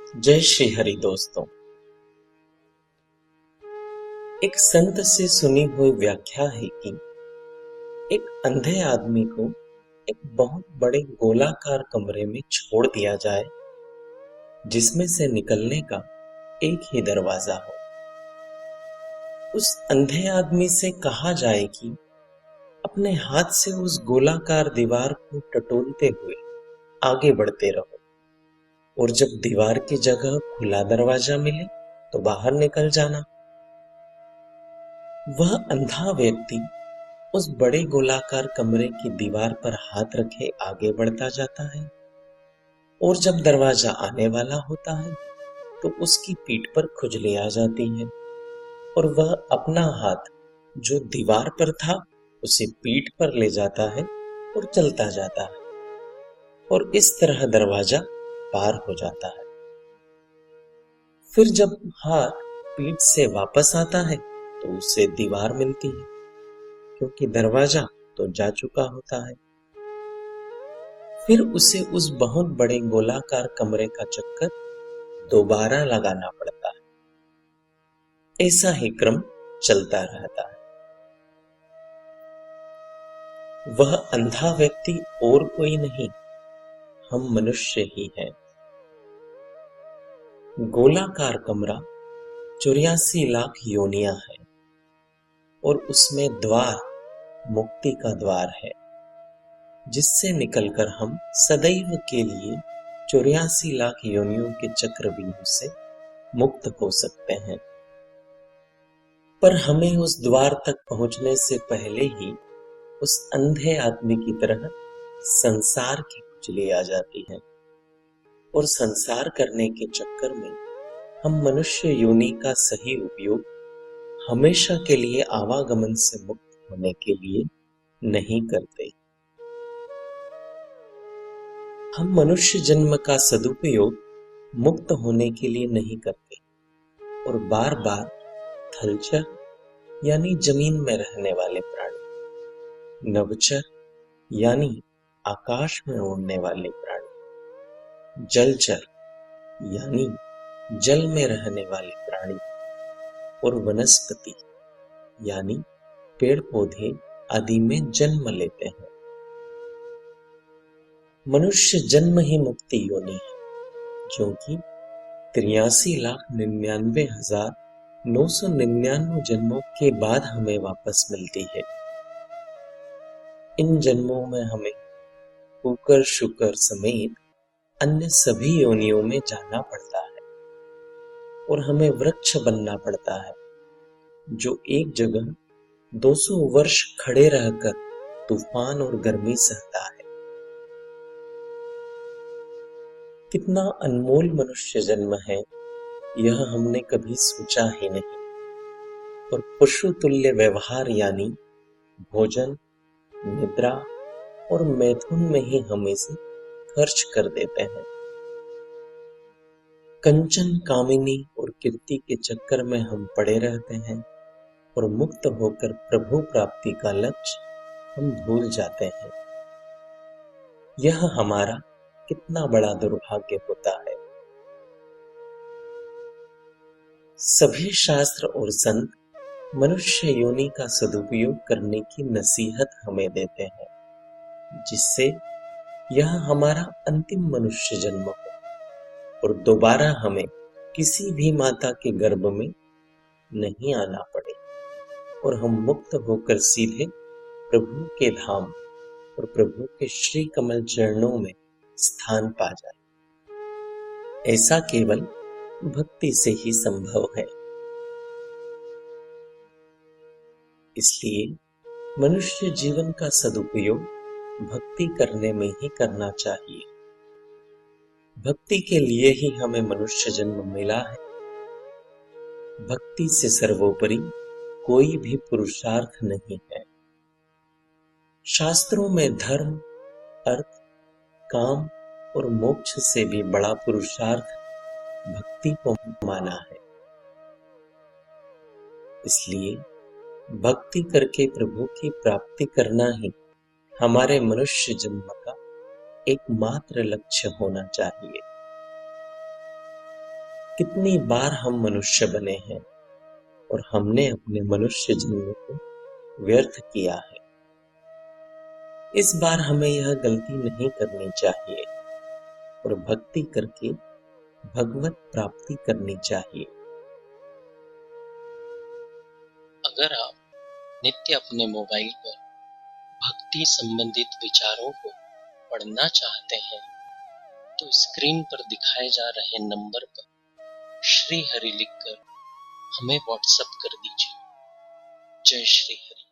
जय श्री हरि दोस्तों। एक संत से सुनी हुई व्याख्या है कि एक अंधे आदमी को एक बहुत बड़े गोलाकार कमरे में छोड़ दिया जाए जिसमें से निकलने का एक ही दरवाजा हो। उस अंधे आदमी से कहा जाए कि अपने हाथ से उस गोलाकार दीवार को टटोलते हुए आगे बढ़ते रहो और जब दीवार की जगह खुला दरवाजा मिले तो बाहर निकल जाना। वह अंधा व्यक्ति उस बड़े गोलाकार कमरे की दीवार पर हाथ रखे आगे बढ़ता जाता है और जब दरवाजा आने वाला होता है तो उसकी पीठ पर खुजली आ जाती है और वह अपना हाथ जो दीवार पर था उसे पीठ पर ले जाता है और चलता जाता है और इस तरह दरवाजा पार हो जाता है। फिर जब हाथ पीठ से वापस आता है तो उसे दीवार मिलती है क्योंकि दरवाजा तो जा चुका होता है। फिर उसे उस बहुत बड़े गोलाकार कमरे का चक्कर दोबारा लगाना पड़ता है। ऐसा ही क्रम चलता रहता है। वह अंधा व्यक्ति और कोई नहीं, हम मनुष्य ही हैं। गोलाकार कमरा 84 लाख योनियां है और उसमें द्वार मुक्ति का द्वार है जिससे निकलकर हम सदैव के लिए 84 लाख योनियों के चक्रव्यूह से मुक्त हो सकते हैं। पर हमें उस द्वार तक पहुंचने से पहले ही उस अंधे आदमी की तरह संसार की खुजली आ जाती है और संसार करने के चक्कर में हम मनुष्य योनि का सही उपयोग हमेशा के लिए आवागमन से मुक्त होने के लिए नहीं करते। हम मनुष्य जन्म का सदुपयोग मुक्त होने के लिए नहीं करते और बार बार थलचर यानी जमीन में रहने वाले प्राणी, नभचर यानी आकाश में उड़ने वाले प्राणी, जलचर यानी जल में रहने वाले प्राणी और वनस्पति यानी पेड़ पौधे आदि में जन्म लेते हैं। मनुष्य जन्म ही मुक्ति योनि है क्योंकि 83,99,999 जन्मों के बाद हमें वापस मिलती है। इन जन्मों में हमें कुकर शुकर समेत अन्य सभी योनियों में जाना पड़ता है और हमें वृक्ष बनना पड़ता है जो एक जगह 200 वर्ष खड़े रहकर तूफान और गर्मी सहता है। कितना अनमोल मनुष्य जन्म है यह हमने कभी सोचा ही नहीं और पशु तुल्य व्यवहार यानी भोजन, निद्रा और मैथुन में ही हम इसे खर्च कर देते हैं। कंचन कामिनी और कीर्ति के चक्कर में हम पड़े रहते हैं और मुक्त होकर प्रभु प्राप्ति का लक्ष्य हम भूल जाते हैं। यह हमारा कितना बड़ा दुर्भाग्य होता है। सभी शास्त्र और संत मनुष्य योनि का सदुपयोग करने की नसीहत हमें देते हैं जिससे यह हमारा अंतिम मनुष्य जन्म हो और दोबारा हमें किसी भी माता के गर्भ में नहीं आना पड़े और हम मुक्त होकर सीधे प्रभु के धाम और प्रभु के श्री कमल चरणों में स्थान पा जाए। ऐसा केवल भक्ति से ही संभव है। इसलिए मनुष्य जीवन का सदुपयोग भक्ति करने में ही करना चाहिए। भक्ति के लिए ही हमें मनुष्य जन्म मिला है। भक्ति से सर्वोपरि कोई भी पुरुषार्थ नहीं है। शास्त्रों में धर्म, अर्थ, काम और मोक्ष से भी बड़ा पुरुषार्थ भक्ति को माना है। इसलिए भक्ति करके प्रभु की प्राप्ति करना ही हमारे मनुष्य जन्म का एकमात्र लक्ष्य होना चाहिए। कितनी बार हम मनुष्य बने हैं और हमने अपने मनुष्य जन्म को व्यर्थ किया है। इस बार हमें यह गलती नहीं करनी चाहिए और भक्ति करके भगवत प्राप्ति करनी चाहिए। अगर आप नित्य अपने मोबाइल पर भक्ति संबंधित विचारों को पढ़ना चाहते हैं तो स्क्रीन पर दिखाए जा रहे नंबर पर श्री हरि लिखकर हमें व्हाट्सएप कर दीजिए। जय श्री हरि।